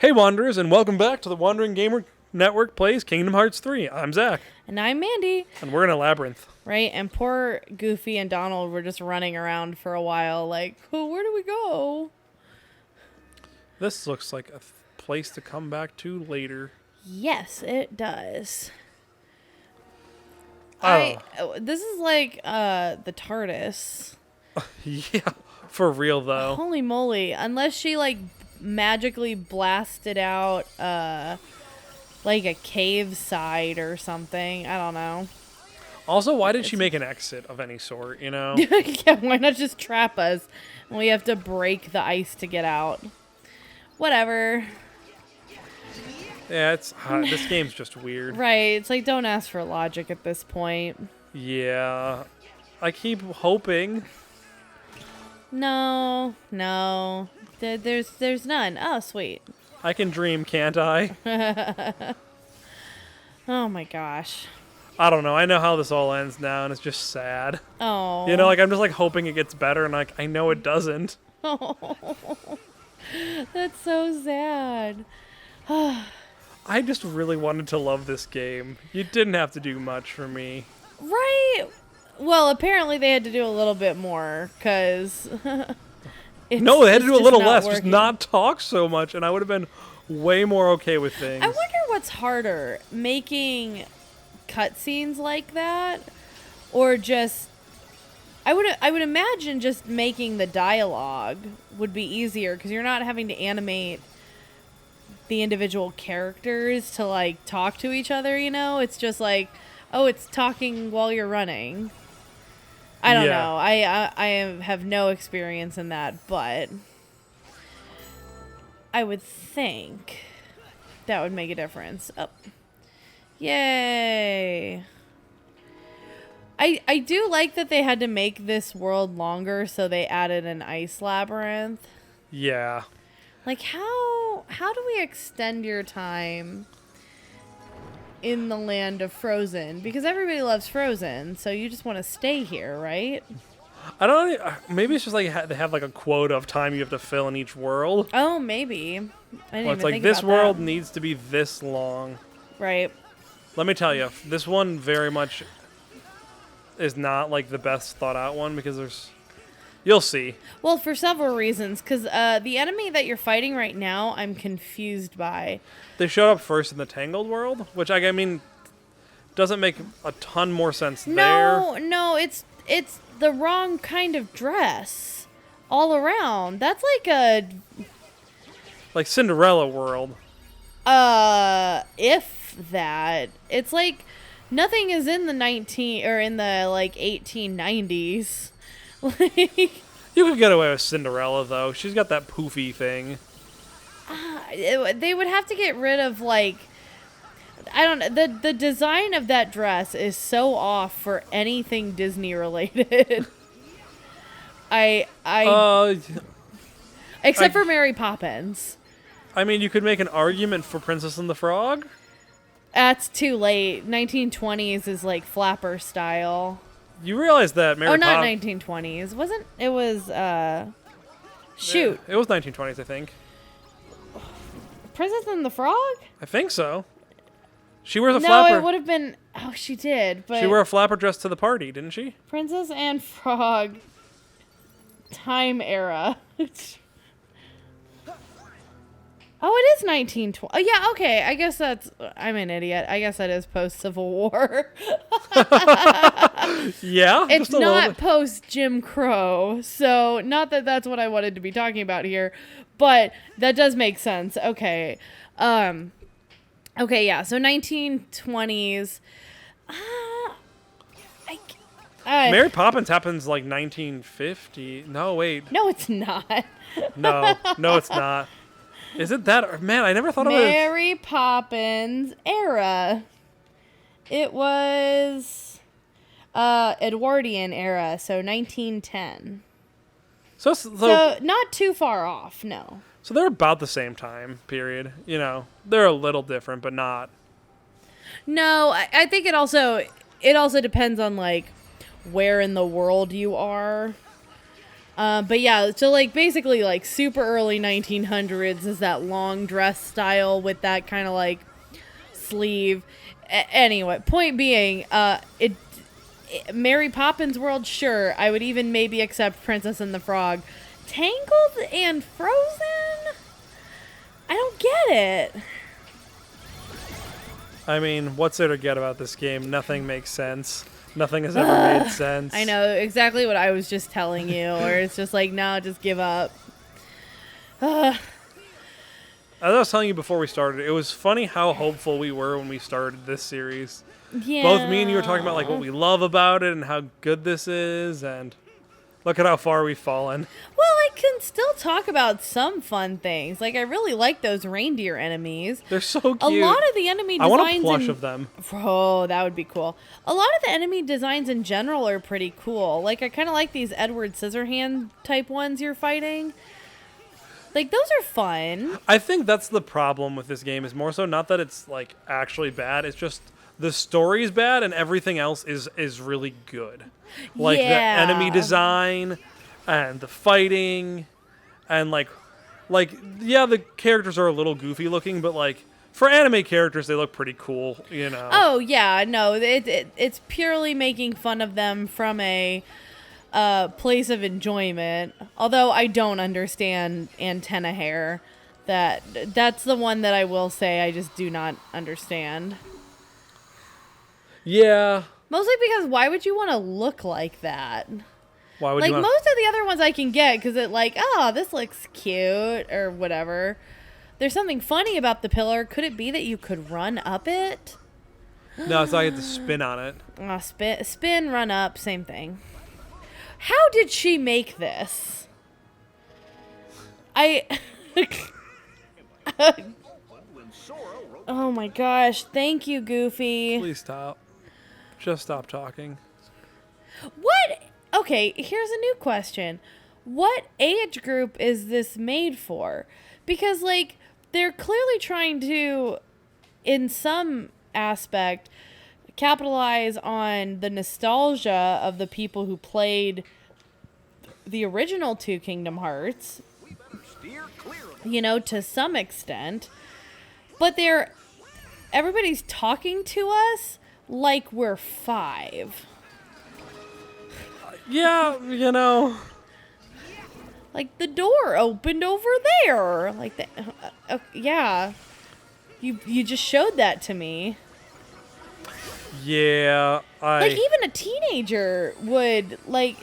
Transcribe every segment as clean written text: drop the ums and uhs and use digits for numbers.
Hey Wanderers, and welcome back to the Wandering Gamer Network Plays Kingdom Hearts 3. I'm Zack. And I'm Mandi. And we're in a labyrinth. Right, and poor Goofy and Donald were just running around for a while like, oh, where do we go? This looks like a place to come back to later. Yes, it does. Oh. This is like the TARDIS. Yeah, for real though. Holy moly. Unless she like magically blasted out like a cave side or something. I don't know. Also, why did she make an exit of any sort, you know? Yeah, why not just trap us? And we have to break the ice to get out. Whatever. Yeah, this game's just weird. Right, it's like, don't ask for logic at this point. Yeah, I keep hoping. No. There's none. Oh, sweet. I can dream, can't I? Oh my gosh. I don't know. I know how this all ends now, and it's just sad. Oh. You know, like I'm just like hoping it gets better, and like I know it doesn't. Oh. That's so sad. I just really wanted to love this game. You didn't have to do much for me. Right. Well, apparently they had to do a little bit more, because... No, they had to do a little less. Working. Just not talk so much, and I would have been way more okay with things. I wonder what's harder, making cutscenes like that, or just... I would imagine just making the dialogue would be easier, because you're not having to animate the individual characters to, like, talk to each other, you know? It's just like, oh, it's talking while you're running. I don't know. I have no experience in that, but I would think that would make a difference. Oh. Yay. I do like that they had to make this world longer, so they added an ice labyrinth. Yeah. Like, how do we extend your time in the land of Frozen? Because everybody loves Frozen, so you just want to stay here, right? I don't know. Maybe it's just like they have like a quota of time you have to fill in each world. Oh, maybe. I didn't even It's like think this about world that. needs to be this long. Right. Let me tell you, this one very much is not like the best thought out one because you'll see. Well, for several reasons, because the enemy that you're fighting right now, I'm confused by. They showed up first in the Tangled world, which I mean doesn't make a ton more sense there. No, it's the wrong kind of dress all around. That's like Cinderella world. If that. It's like nothing is in the 1890s. Like, You could get away with Cinderella though. She's got that poofy thing. they would have to get rid of, like, I don't know, the design of that dress is so off for anything Disney related. Except for Mary Poppins. I mean, you could make an argument for Princess and the Frog. That's too late. 1920s is like flapper style. You realize that Mary not Poppins... 1920s. Wasn't it was shoot. It was 1920s, I think. Princess and the Frog? I think so. She wears a No, flapper. it would have been she did, but She wore a flapper dress to the party, didn't she? Princess and Frog time era. Oh, it is 1920. Oh, yeah, okay. I guess I'm an idiot. I guess that is post-Civil War. Yeah. It's not post-Jim Crow. So, not that that's what I wanted to be talking about here. But that does make sense. Okay. Okay, yeah. So, 1920s. Mary Poppins happens like 1950. No, wait. No, it's not. No, it's not. Is it that? Man, I never thought of it. Mary Poppins era. It was Edwardian era, so 1910. So not too far off, no. So they're about the same time period. You know, they're a little different, but not. No, I think it also depends on, like, where in the world you are. But yeah, so like basically like super early 1900s is that long dress style with that kind of like sleeve. Anyway, point being, Mary Poppins world, sure. I would even maybe accept Princess and the Frog. Tangled and Frozen? I don't get it. I mean, what's there to get about this game? Nothing makes sense. Nothing has ever made sense. I know exactly what I was just telling you, or it's just like, no, just give up. As I was telling you before we started, it was funny how hopeful we were when we started this series. Yeah. Both me and you were talking about like what we love about it and how good this is, and look at how far we've fallen. Well, I can still talk about some fun things. Like, I really like those reindeer enemies. They're so cute. A lot of the enemy I designs... want a plush of them. Oh, that would be cool. A lot of the enemy designs in general are pretty cool. Like, I kind of like these Edward Scissorhand type ones you're fighting. Like, those are fun. I think that's the problem with this game, is more so not that it's like actually bad, it's just the story's bad and everything else is really good. Like the enemy design and the fighting and like yeah, the characters are a little goofy looking, but like for anime characters they look pretty cool, you know. Oh yeah, no, it's purely making fun of them from a place of enjoyment. Although I don't understand antenna hair. That's the one that I will say I just do not understand. Yeah. Mostly because why would you want to look like that? Why would like you most of the other ones I can get because it like, oh, this looks cute or whatever. There's something funny about the pillar. Could it be that you could run up it? No, it's like I get to spin on it. Spin, run up, same thing. How did she make this? Oh my gosh, thank you, Goofy. Please stop. Just stop talking. What? Okay, here's a new question. What age group is this made for? Because, like, they're clearly trying to, in some aspect, capitalize on the nostalgia of the people who played the original two Kingdom Hearts, you know, to some extent. But everybody's talking to us like we're 5. Yeah, you know. Like, the door opened over there. Like, yeah. You just showed that to me. Yeah, Like, even a teenager would, like...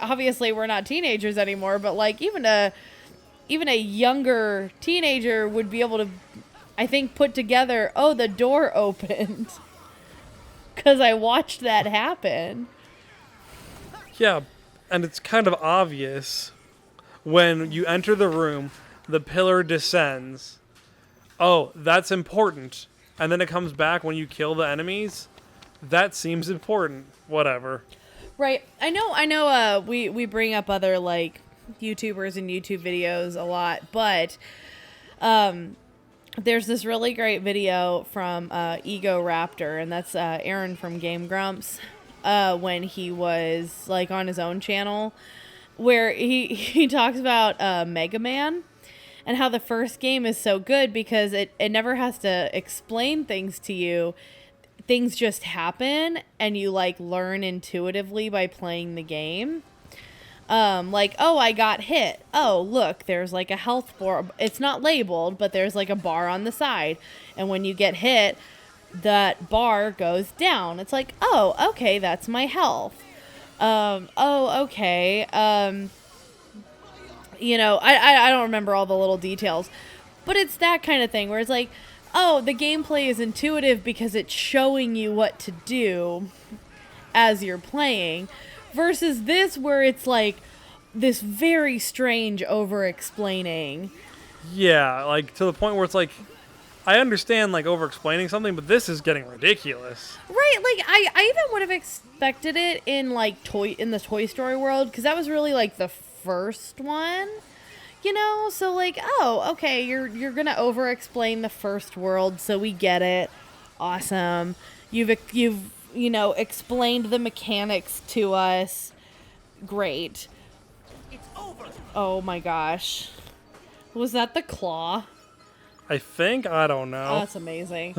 Obviously, we're not teenagers anymore, but, like, even a younger teenager would be able to, I think, put together, oh, the door opened. Because I watched that happen. Yeah, and it's kind of obvious when you enter the room, the pillar descends. Oh, that's important. And then it comes back when you kill the enemies. That seems important. Whatever. Right. I know we bring up other, like, YouTubers and YouTube videos a lot, but there's this really great video from Ego Raptor, and that's Aaron from Game Grumps, when he was, like, on his own channel, where he talks about Megaman and how the first game is so good because it never has to explain things to you. Things just happen and you like learn intuitively by playing the game. Like, oh, I got hit. Oh, look, there's like a health bar. It's not labeled, but there's like a bar on the side. And when you get hit, that bar goes down. It's like, oh, okay, that's my health. Oh, okay. You know, I don't remember all the little details, but it's that kind of thing where it's like, oh, the gameplay is intuitive because it's showing you what to do as you're playing, versus this where it's like this very strange over-explaining. Yeah, like to the point where it's like, I understand like over-explaining something, but this is getting ridiculous. Right, like I even would have expected it in like in the Toy Story world, because that was really like the first one. You know, so like, oh, okay, you're gonna over-explain the first world, so we get it. Awesome. You've you know, explained the mechanics to us. Great. Oh my gosh. Was that the claw? I think. I don't Oh, know. that's amazing.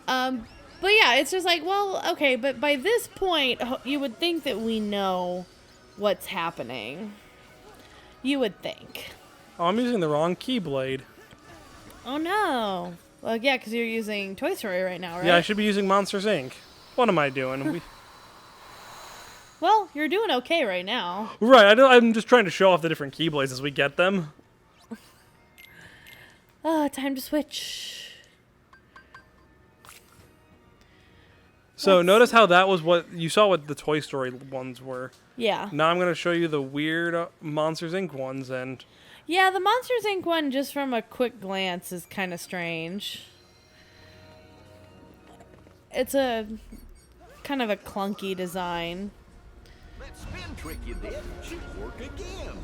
But yeah, it's just like, well, okay, but by this point, you would think that we know what's happening. You would think. Oh, I'm using the wrong Keyblade. Oh no. Well, yeah, because you're using Toy Story right now, right? Yeah, I should be using Monsters Inc. What am I doing? Well, you're doing okay right now. Right, I'm just trying to show off the different Keyblades as we get them. Time to switch. So notice how that was what you saw what the Toy Story ones were. Yeah. Now I'm going to show you the weird Monsters Inc. ones, and Yeah, the Monsters Inc. one, just from a quick glance, is kind of strange. It's a kind of a clunky design. That spin trick you did should work again.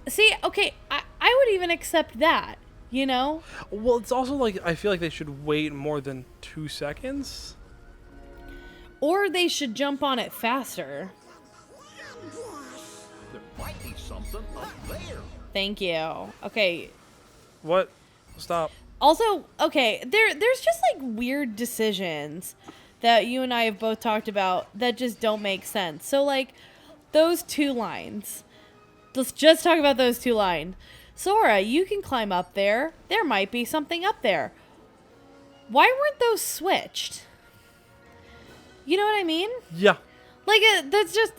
See, okay, I would even accept that, you know? well, it's also like I feel like they should wait more than 2 seconds. Or they should jump on it faster. There might be something up there. Thank you. Okay. What? Stop. Also, okay, there's just like weird decisions that you and I have both talked about that just don't make sense. So like those 2 lines. Let's just talk about those 2 lines. Sora, you can climb up there. There might be something up there. Why weren't those switched? You know what I mean? Yeah. Like that's just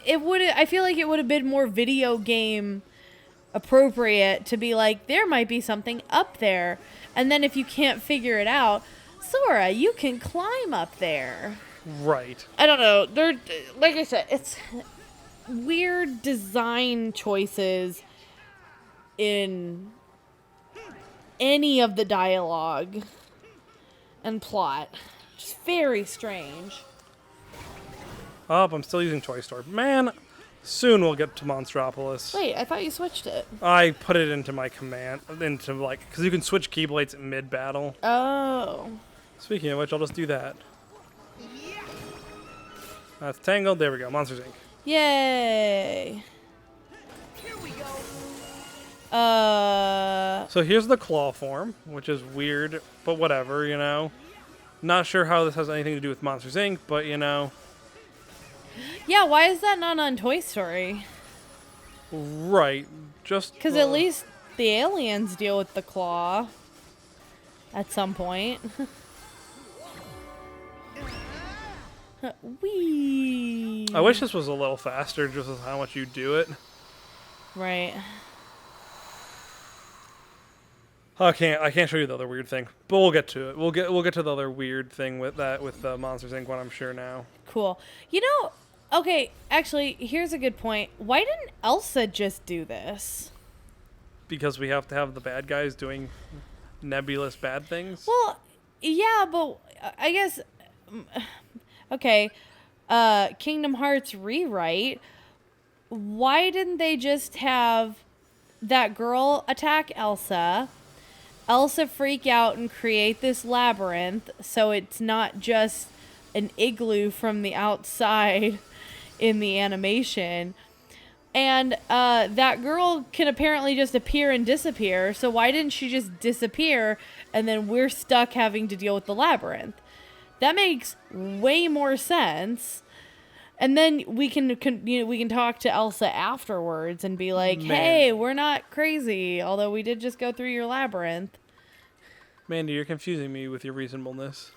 it would I feel like it would have been more video game appropriate to be like there might be something up there, and then if you can't figure it out, Sora, you can climb up there. Right. I don't know. They're like I said, it's weird design choices in any of the dialogue and plot. Just very strange. Oh, I'm still using Toy Story. Man, soon we'll get to Monstropolis. Wait, I thought you switched it. I put it into my command, into like, because you can switch Keyblades mid-battle. Oh. Speaking of which, I'll just do that. That's Tangled. There we go. Monsters Inc. Yay. Here we go. So here's the claw form, which is weird, but whatever, you know. Not sure how this has anything to do with Monsters Inc., but you know. Yeah, why is that not on Toy Story? Right. Just Because at least the aliens deal with the claw at some point. Wee. I wish this was a little faster, just with how much you do it. Right. I can't show you the other weird thing, but we'll get to it. We'll get to the other weird thing with that with the Monsters Inc. one, I'm sure now. Cool. You know, okay, actually, here's a good point. Why didn't Elsa just do this? Because we have to have the bad guys doing nebulous bad things. Well, yeah, but I guess okay, Kingdom Hearts rewrite. Why didn't they just have that girl attack Elsa freak out and create this labyrinth so it's not just an igloo from the outside in the animation? And that girl can apparently just appear and disappear, so why didn't she just disappear and then we're stuck having to deal with the labyrinth? That makes way more sense. And then we can talk to Elsa afterwards and be like, "Hey, we're not crazy, although we did just go through your labyrinth." Mandy, you're confusing me with your reasonableness.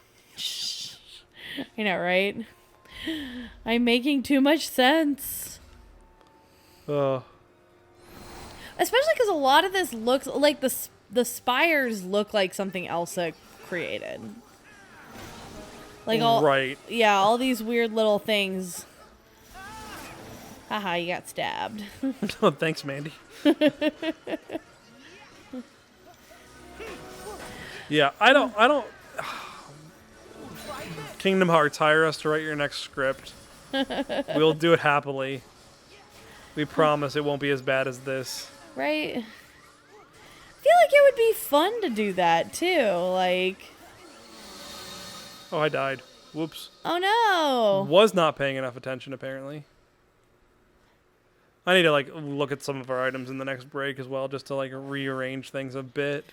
I know, right? I'm making too much sense. Oh. Especially because a lot of this looks like the spires look like something Elsa created. Like all right. Yeah, all these weird little things. Haha, you got stabbed. Oh, thanks, Mandy. Yeah, I don't. Kingdom Hearts, hire us to write your next script. We'll do it happily. We promise it won't be as bad as this. Right? I feel like it would be fun to do that too. Like, Oh, I died. Whoops. Oh no. Was not paying enough attention, apparently. I need to, like, look at some of our items in the next break as well, just to, like, rearrange things a bit.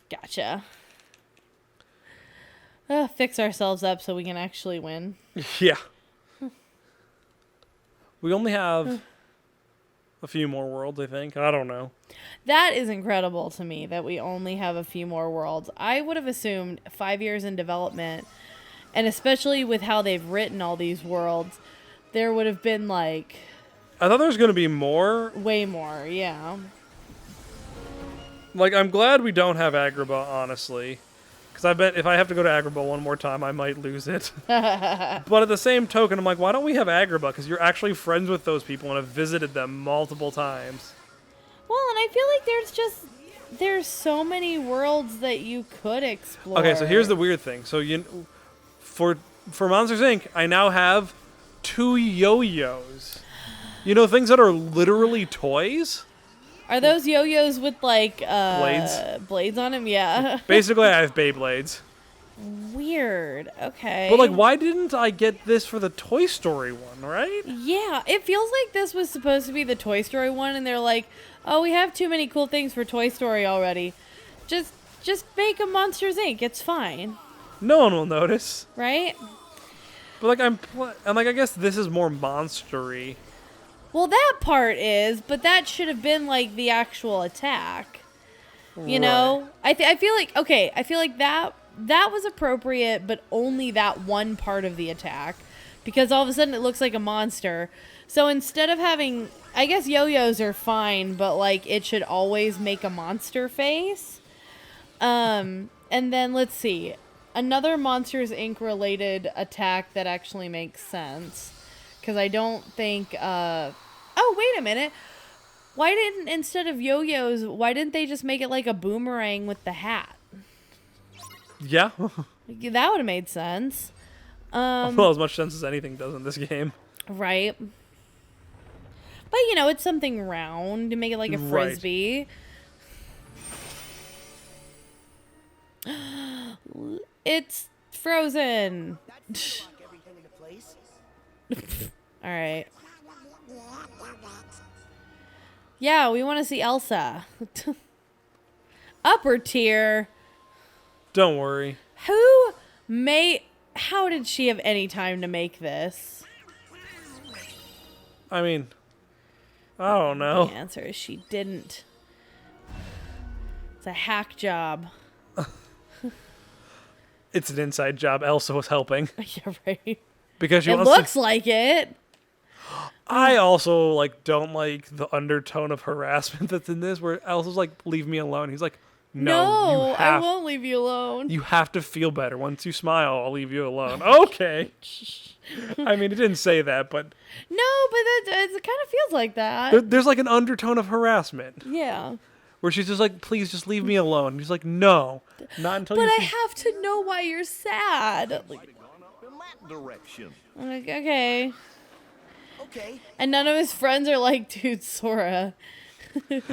Gotcha. Fix ourselves up so we can actually win. Yeah. We only have a few more worlds, I think. I don't know. That is incredible to me that we only have a few more worlds. I would have assumed 5 years in development, and especially with how they've written all these worlds, there would have been like... I thought there was going to be more. Way more, yeah. Like, I'm glad we don't have Agrabah, honestly. Because I bet if I have to go to Agrabah one more time, I might lose it. But at the same token, I'm like, why don't we have Agrabah? Because you're actually friends with those people and have visited them multiple times. Well, and I feel like there's so many worlds that you could explore. Okay, so here's the weird thing. So for Monsters, Inc., I now have 2 yo-yos. You know, things that are literally toys? Are those yo-yos with, like, blades on them? Yeah. Basically, I have Beyblades. Weird. Okay. But, like, why didn't I get this for the Toy Story one, right? Yeah, it feels like this was supposed to be the Toy Story one, and they're like, oh, we have too many cool things for Toy Story already. Just make a Monsters, Inc. It's fine. No one will notice. Right? But, like, I'm like, I guess this is more monstery. Well, that part is, but that should have been, like, the actual attack. You know? I feel like that was appropriate, but only that one part of the attack. Because all of a sudden it looks like a monster. So instead of having... I guess yo-yos are fine, but, like, it should always make a monster face. And then, let's see. Another Monsters, Inc. related attack that actually makes sense. Because I don't think... Oh, wait a minute. Instead of yo-yos, why didn't they just make it like a boomerang with the hat? Yeah. That would have made sense. Well, as much sense as anything does in this game. Right. But, you know, it's something round to make it like a frisbee. Right. It's frozen. All right. Yeah, we want to see Elsa. Upper tier. Don't worry. How did she have any time to make this? I mean, I don't know. The answer is she didn't. It's a hack job. It's an inside job. Elsa was helping. Yeah, right. Because it looks like it. I also, like, don't like the undertone of harassment that's in this, where Elsa's like, leave me alone. He's like, no, I won't leave you alone. You have to feel better. Once you smile, I'll leave you alone. Okay. I mean, it didn't say that, but... No, but it kind of feels like that. There's, like, an undertone of harassment. Yeah. Where she's just like, please just leave me alone. And he's like, no. Not until But you... I have to know why you're sad. Might have gone up in that direction. I'm like, okay. Okay. And none of his friends are like, dude, Sora.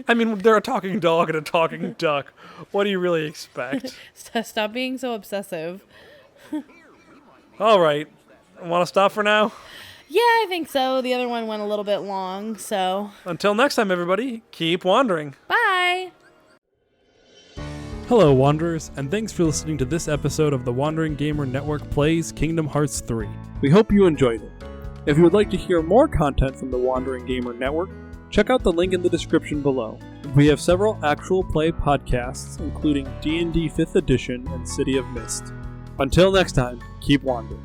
I mean, they're a talking dog and a talking duck. What do you really expect? Stop being so obsessive. All right. Want to stop for now? Yeah, I think so. The other one went a little bit long, so... Until next time, everybody, keep wandering. Bye! Hello, Wanderers, and thanks for listening to this episode of the Wandering Gamer Network Plays Kingdom Hearts 3. We hope you enjoyed it. If you would like to hear more content from the Wandering Gamer Network, check out the link in the description below. We have several actual play podcasts, including D&D 5th Edition and City of Mist. Until next time, keep wandering.